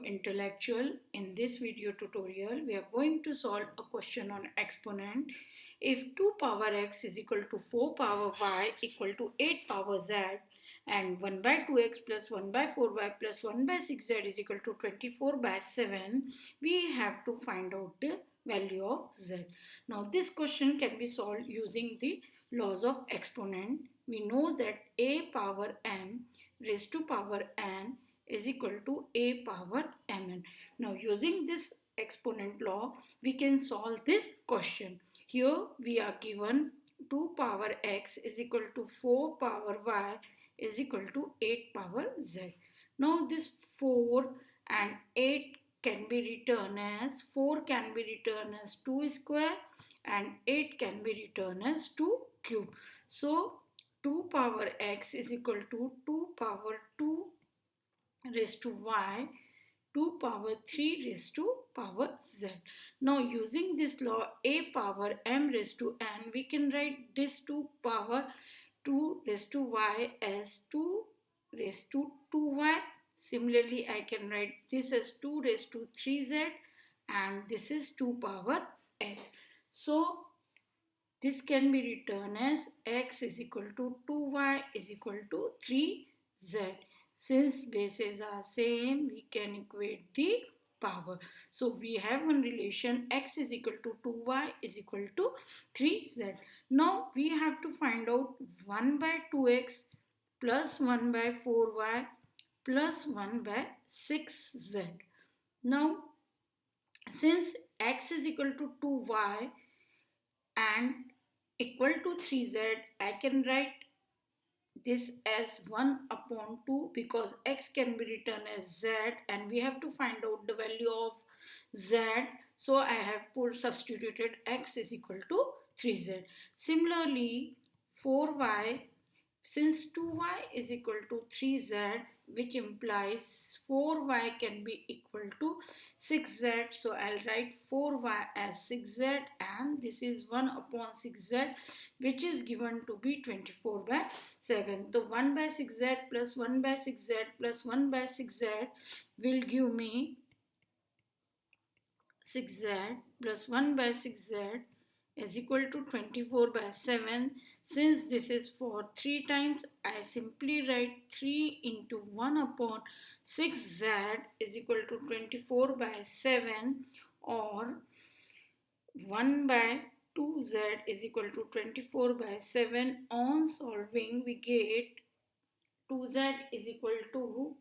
Intellectual. In this video tutorial, we are going to solve a question on exponent. If 2 power x is equal to 4 power y equal to 8 power z and 1 by 2x plus 1 by 4y plus 1 by 6z is equal to 24 by 7, we have to find out the value of z. Now this question can be solved using the laws of exponent. We know that a power m raised to power n is equal to a power mn. Now using this exponent law, we can solve this question. Here we are given 2 power x is equal to 4 power y is equal to 8 power z. Now this 4 and 8 can be written as 4 can be written as 2 square and 8 can be written as 2 cube. So 2 power x is equal to 2 power 2 raised to y, 2 power 3 raised to power z. Now using this law a power m raised to n, we can write this 2 power 2 raised to y as 2 raised to 2y. Similarly, I can write this as 2 raised to 3z and this is 2 power x. So this can be written as x is equal to 2y is equal to 3z. Since bases are same, we can equate the power. So we have one relation x is equal to 2y is equal to 3z. Now we have to find out 1 by 2x plus 1 by 4y plus 1 by 6z. Now since x is equal to 2y and equal to 3z, I can write this as 1 upon 2 because x can be written as z and we have to find out the value of z. So I have substituted x is equal to 3z. Similarly, 4y, since 2y is equal to 3z, which implies 4y can be equal to 6z. So I'll write 4y as 6z and this is 1 upon 6z, which is given to be 24 by 7. So 1 by 6z plus 1 by 6z plus 1 by 6z will give me 6z plus 1 by 6z is equal to 24 by 7. Since this is for 3 times, I simply write 3 into 1 upon 6z is equal to 24 by 7, or 1 by 2z is equal to 24 by 7. On solving, we get 2z is equal to,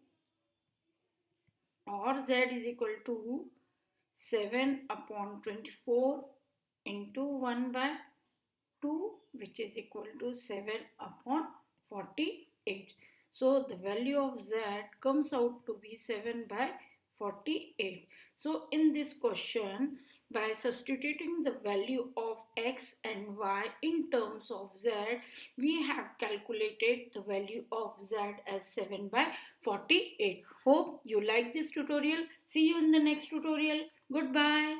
or z is equal to 7 upon 24 into 1 by 2, which is equal to 7 upon 48. So the value of z comes out to be 7 by 48. So in this question, by substituting the value of x and y in terms of z, we have calculated the value of z as 7 by 48. Hope you like this tutorial. See you in the next tutorial. Goodbye.